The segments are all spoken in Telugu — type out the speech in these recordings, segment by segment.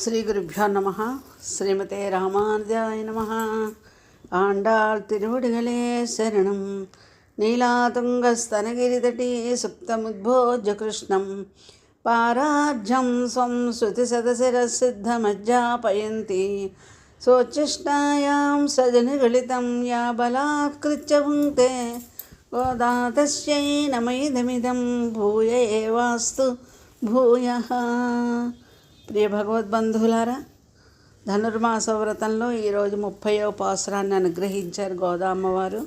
ஸ்ரீகுருभ्यो நம. ஸ்ரீமதே ராமானுஜாய நம. ஆண்டாள் திருவடிகளே சரணம். நீலாதுங்கஸ்தனகிரிதடீ சுப்தமுத்போஜ்ய கிருஷ்ணம் பாரார்ஜம் ஸ்வம் ஸ்ருதிசதசிரசித்தமஜ்ஜாபயந்தி சோச்சிஷ்டாயாம் சஜனிகலிதம் யா பலாத்கிருத்ய புங்க்தே கோதா தஸ்யை నమః భూయ ఏవాస్తు భూయః. ప్రియ భగవద్బంధువులారా, ధనుర్మాస వ్రతంలో ఈరోజు 30వ పాసురాన్ని అనుగ్రహించారు గోదా అమ్మవారు.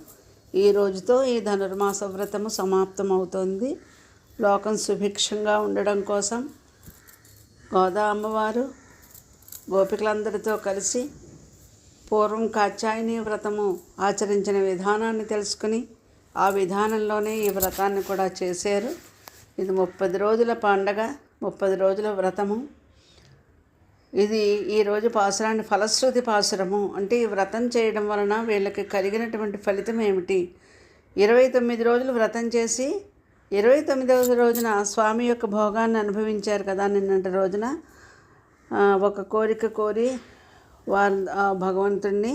ఈ రోజుతో ఈ ధనుర్మాస వ్రతము సమాప్తమవుతోంది. లోకం సుభిక్షంగా ఉండడం కోసం గోదా అమ్మవారు గోపికలందరితో కలిసి పూర్వం కాత్యాయని వ్రతము ఆచరించిన విధానాన్ని తెలుసుకుని ఆ విధానంలోనే ఈ వ్రతాన్ని కూడా చేశారు. ఇది 30 రోజుల పండగ, 30 రోజుల వ్రతము. ఇది ఈరోజు పాసురాన్ని ఫలశ్రుతి పాసురము అంటే ఈ వ్రతం చేయడం వలన వీళ్ళకి కలిగినటువంటి ఫలితం ఏమిటి. 29 రోజులు వ్రతం చేసి 29వ రోజున స్వామి యొక్క భోగాన్ని అనుభవించారు కదా. నిన్నటి రోజున ఒక కోరిక కోరి వారు భగవంతుణ్ణి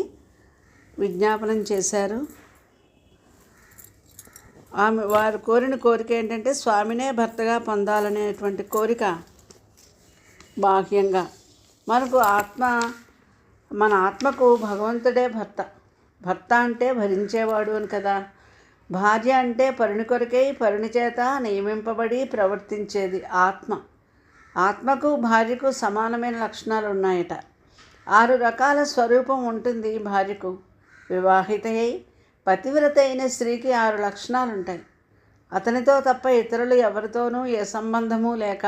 విజ్ఞాపనం చేశారు. వారు కోరిన కోరిక ఏంటంటే స్వామినే భర్తగా పొందాలనేటువంటి కోరిక. బాహ్యంగా మన ఆత్మకు భగవంతుడే భర్త. భర్త అంటే భరించేవాడు అని కదా. భార్య అంటే పరుని కొరకై పరుని చేత నియమింపబడి ప్రవర్తించేది ఆత్మ. ఆత్మకు భార్యకు సమానమైన లక్షణాలు ఉన్నాయట. 6 రకాల స్వరూపం ఉంటుంది భార్యకు. వివాహిత అయి పతివ్రత అయిన స్త్రీకి 6 లక్షణాలు ఉంటాయి. అతనితో తప్ప ఇతరులు ఎవరితోనూ ఏ సంబంధము లేక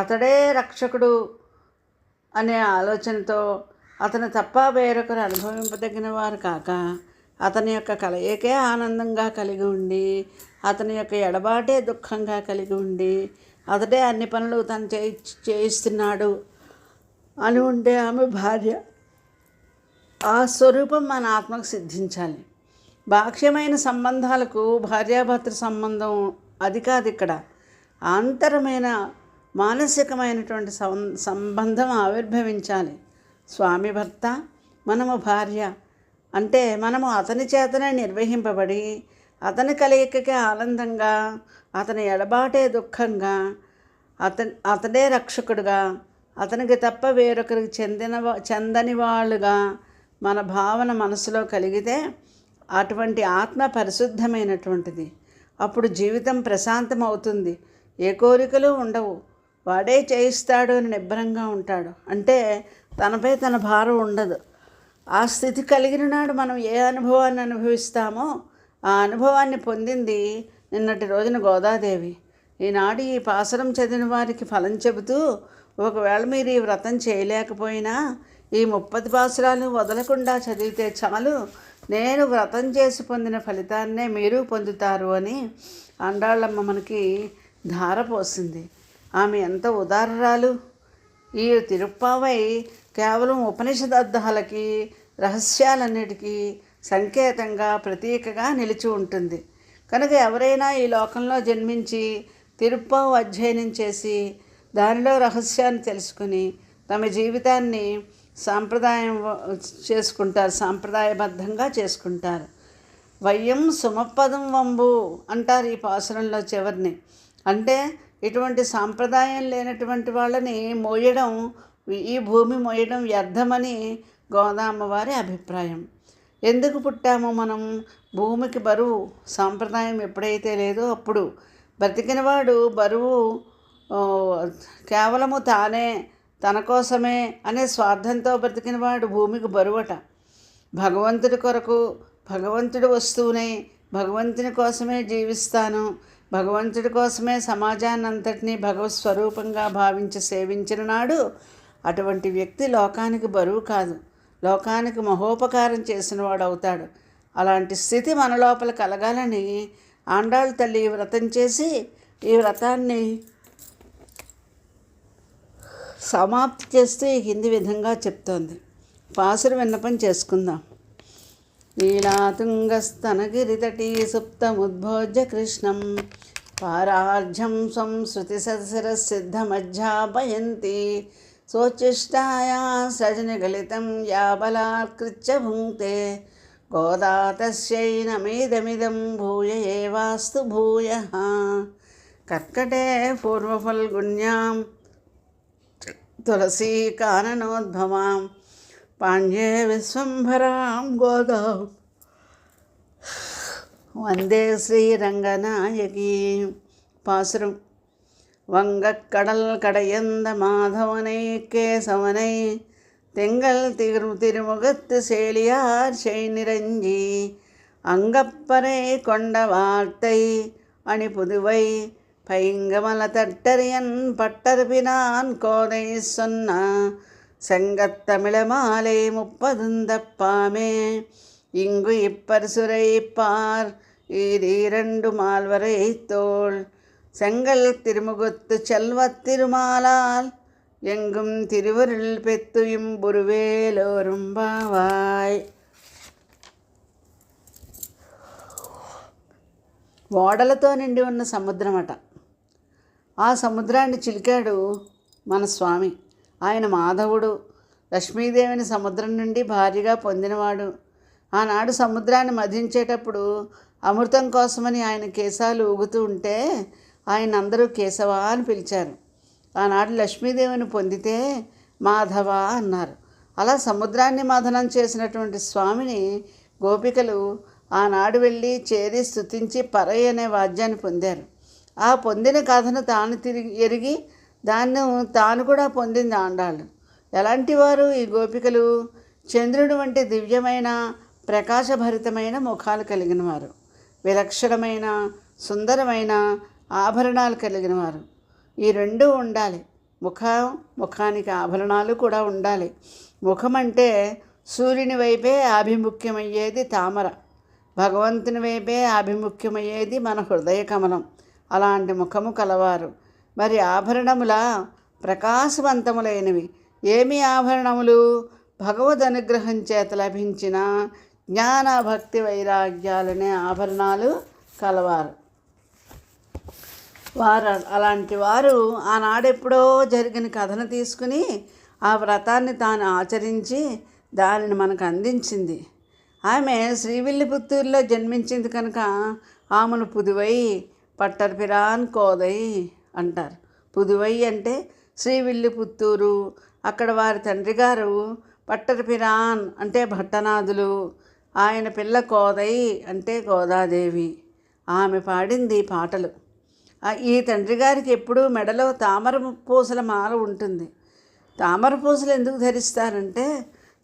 అతడే రక్షకుడు అనే ఆలోచనతో అతను తప్ప వేరొకరు అనుభవింపదగిన వారు కాక అతని యొక్క కలయికే ఆనందంగా కలిగి ఉండి అతని యొక్క ఎడబాటే దుఃఖంగా కలిగి ఉండి అతడే అన్ని పనులు తను చేయిస్తున్నాడు అని ఉండే ఆమె భార్య. ఆ స్వరూపం మన ఆత్మకు సిద్ధించాలి. బాహ్యమైన సంబంధాలకు భార్యాభర్తృ సంబంధం అది కాదు. ఇక్కడ ఆంతరమైన మానసికమైనటువంటి సంబంధం ఆవిర్భవించాలి. స్వామి భర్త, మనము భార్య అంటే మనము అతని చేతనే నిర్వహింపబడి అతని కలయికకే ఆనందంగా అతని ఎడబాటే దుఃఖంగా అతడే రక్షకుడుగా అతనికి తప్ప వేరొకరికి చెందని వాళ్ళుగా మన భావన మనసులో కలిగితే అటువంటి ఆత్మ పరిశుద్ధమైనటువంటిది. అప్పుడు జీవితం ప్రశాంతం అవుతుంది. ఏ కోరికలు ఉండవు. వాడే చేయిస్తాడు అని నిబ్బరంగా ఉంటాడు. అంటే తనపై తన భారం ఉండదు. ఆ స్థితి కలిగిన నాడు మనం ఏ అనుభవాన్ని అనుభవిస్తామో ఆ అనుభవాన్ని పొందింది నిన్నటి రోజున గోదాదేవి. ఈనాడు ఈ పాసురం చదివిన వారికి ఫలం చెబుతూ, ఒకవేళ మీరు ఈ వ్రతం చేయలేకపోయినా ఈ 30 పాసురాలు వదలకుండా చదివితే చాలు, నేను వ్రతం చేసి పొందిన ఫలితాన్నే మీరు పొందుతారు అని ఆండాళ్ళమ్మ మనకి ధార పోసింది. ఆమె ఎంత ఉదారరాలు. ఈ తిరుప్పావై కేవలం ఉపనిషదర్థాలకి రహస్యాలన్నిటికీ సంకేతంగా ప్రతీకగా నిలిచి ఉంటుంది. కనుక ఎవరైనా ఈ లోకంలో జన్మించి తిరుప్పావు అధ్యయనం చేసి దానిలో రహస్యాన్ని తెలుసుకుని తమ జీవితాన్ని సాంప్రదాయబద్ధంగా చేసుకుంటారు. వయ్యం సుమపదం వంబు అంటారు ఈ పాసురంలో చివరిని. అంటే ఇటువంటి సాంప్రదాయం లేనటువంటి వాళ్ళని మోయడం, ఈ భూమి మోయడం వ్యర్థమని గోదా అమ్మవారి అభిప్రాయం. ఎందుకు పుట్టామో మనం? భూమికి బరువు. సాంప్రదాయం ఎప్పుడైతే లేదో అప్పుడు బ్రతికినవాడు బరువు కేవలము తానే తన కోసమే అనే స్వార్థంతో బ్రతికినవాడు భూమికి బరువట. భగవంతుడి కొరకు, భగవంతుడి వస్తువునే, భగవంతుని కోసమే జీవిస్తాను, భగవంతుడి కోసమే సమాజాన్ని అంతటినీ భగవత్ స్వరూపంగా భావించి సేవించిన నాడు అటువంటి వ్యక్తి లోకానికి బరువు కాదు, లోకానికి మహోపకారం చేసిన వాడు అవుతాడు. అలాంటి స్థితి మన లోపల కలగాలని ఆండాళ్ళ తల్లి వ్రతం చేసి ఈ వ్రతాన్ని సమాప్తి చేస్తూ ఈ కింది విధంగా చెప్తోంది. పాసురు విన్నపం చేసుకుందాం. నీలాతుంగస్తనగిరితటీ సుప్తముద్భోజ్య కృష్ణం పారార్జం స్వం శృతిశిరసిద్ధమజ్జాపయంతి स्वोच्छिष्टाया सृजनगलितं या बलात्कृत्य भुङ्क्ते गोदा तस्यै नमेदमिदं भूय एवास्तु भूयः। कर्कटे पूर्वफल्गुन्यां तुलसीकाननोद्भवां पाण्ड्ये विश्वम्भरां गोदां वन्दे श्रीरङ्गनायकी। பாசுரம். வங்கக்கடல் கடையந்த மாதவனை கேசவனை திங்கள் திருமுகத்து சேலியார் செய்நிரஞ்சி அங்கப்பறை கொண்ட வார்த்தை அணிபுதுவை பைங்கமல தட்டரியன் பட்டர்பினான் கோதை சொன்ன செங்கத்தமிழ மாலை 30 தப்பாமே இங்கு இப்பரிசுரைப்பார் ஈரண்டு மால்வரை தோள் செங்கல் திருமுகத்து செல்வத் திருமாலால் எங்கும் திருவருள் பெத்துயும் புருவேலோரும்பாவாய். ఓడలతో నిండి ఉన్న సముద్రం అట. ఆ సముద్రాన్ని చిలికాడు మన స్వామి. ఆయన మాధవుడు, లక్ష్మీదేవిని సముద్రం నుండి భార్యగా పొందినవాడు. ఆనాడు సముద్రాన్ని మధించేటప్పుడు అమృతం కోసమని ఆయన కేశాలు ఊగుతూ ఉంటే ఆయన అందరూ కేశవ అని పిలిచారు. ఆనాడు లక్ష్మీదేవిని పొందితే మాధవ అన్నారు. అలా సముద్రాన్ని మథనం చేసినటువంటి స్వామిని గోపికలు ఆనాడు వెళ్ళి చేరి స్తుతించి పరై అనే వాద్యాన్ని పొందారు. ఆ పొందిన కథను తాను ఎరిగి దాన్ని తాను కూడా పొందింది ఆండాళ్ళు. ఎలాంటి వారు ఈ గోపికలు? చంద్రుడు వంటి దివ్యమైన ప్రకాశభరితమైన ముఖాలు కలిగిన వారు, విలక్షణమైన సుందరమైన ఆభరణాలు కలిగిన వారు. ఈ రెండూ ఉండాలి. ముఖానికి ఆభరణాలు కూడా ఉండాలి. ముఖం అంటే సూర్యుని వైపే ఆభిముఖ్యమయ్యేది తామర, భగవంతుని వైపే ఆభిముఖ్యమయ్యేది మన హృదయ కమలం. అలాంటి ముఖము కలవారు. మరి ఆభరణముల ప్రకాశవంతములైనవి ఏమి ఆభరణములు? భగవద్ అనుగ్రహం చేత లభించిన జ్ఞాన భక్తి వైరాగ్యాలనే ఆభరణాలు కలవారు. అలాంటి వారు ఆనాడెప్పుడో జరిగిన కథను తీసుకుని ఆ వ్రతాన్ని తాను ఆచరించి దానిని మనకు అందించింది. ఆమె శ్రీవిల్లిపుత్తూరులో జన్మించింది కనుక ఆమెను పుదువై పట్టర్పిరాన్ కోదై అంటారు. పుదువై అంటే శ్రీవిల్లిపుత్తూరు. అక్కడ వారి తండ్రి గారు పట్టర్పిరాన్ అంటే భట్టనాథులు. ఆయన పిల్ల కోదై అంటే గోదాదేవి. ఆమె పాడింది పాటలు. ఈ తండ్రి గారికి ఎప్పుడూ మెడలో తామర పూసల మాల ఉంటుంది. తామర పూసలు ఎందుకు ధరిస్తారంటే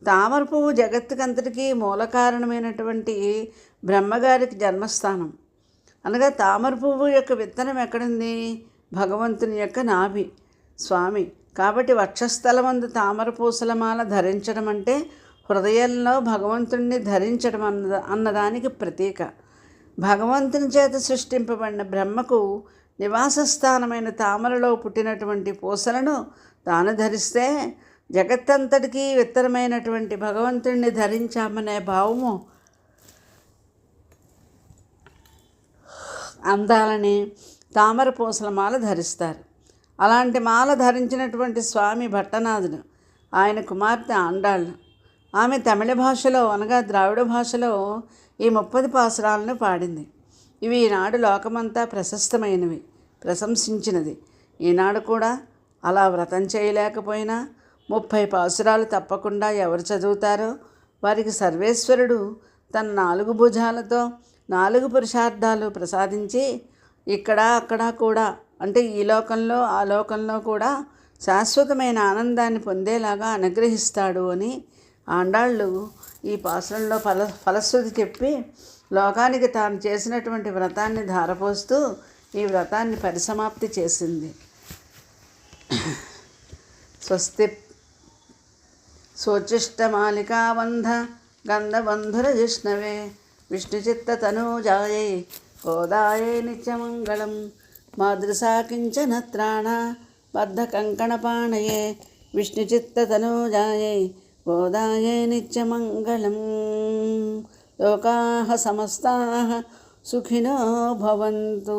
తామర పువ్వు జగత్తుకంతటికీ మూల కారణమైనటువంటి బ్రహ్మగారికి జన్మస్థానం. అనగా తామర పువ్వు యొక్క విత్తనం ఎక్కడుంది? భగవంతుని యొక్క నాభి స్వామి. కాబట్టి వక్షస్థలమందు తామర పూసల మాల ధరించడం అంటే హృదయంలో భగవంతుణ్ణి ధరించడం అన్నదానికి ప్రతీక. భగవంతుని చేత సృష్టింపబడిన బ్రహ్మకు నివాసస్థానమైన తామరలో పుట్టినటువంటి పూసలను తాను ధరిస్తే జగత్తంతటికీ విత్తనమైనటువంటి భగవంతుణ్ణి ధరించామనే భావము అందాలని తామర పూసల మాల ధరిస్తారు. అలాంటి మాల ధరించినటువంటి స్వామి భట్టనాథుడు. ఆయన కుమార్తె ఆండాళ్ళు. ఆమె తమిళ భాషలో అనగా ద్రావిడ భాషలో ఈ 30 పాసురాలను పాడింది. ఇవి ఈనాడు లోకమంతా ప్రశస్తమైనవి, ప్రశంసించినది. ఈనాడు కూడా అలా వ్రతం చేయలేకపోయినా 30 పాసురాలు తప్పకుండా ఎవరు చదువుతారో వారికి సర్వేశ్వరుడు తన 4 భుజాలతో 4 పురుషార్థాలు ప్రసాదించి ఇక్కడ అక్కడ కూడా అంటే ఈ లోకంలో ఆ లోకంలో కూడా శాశ్వతమైన ఆనందాన్ని పొందేలాగా అనుగ్రహిస్తాడు అని ఆండాళ్ళు ఈ పాసురంలో ఫలశ్రుతి చెప్పి లోకానికి తాను చేసినటువంటి వ్రతాన్ని ధారపోస్తూ ఈ వ్రతాన్ని పరిసమాప్తి చేసింది. స్వస్తి స్వోచ్చిష్టమాలికాబంధ గంధబంధుర జిష్ణవే విష్ణుచిత్తతనూజాయై గోదాయై నిత్యమంగళం మాదృశా కించన త్రాణ బద్ధకంకణపాణయే విష్ణుచిత్తతనూజాయై గోదాయై నిత్యమంగళం. లోకాః సమస్తాః సుఖినో భవంతు.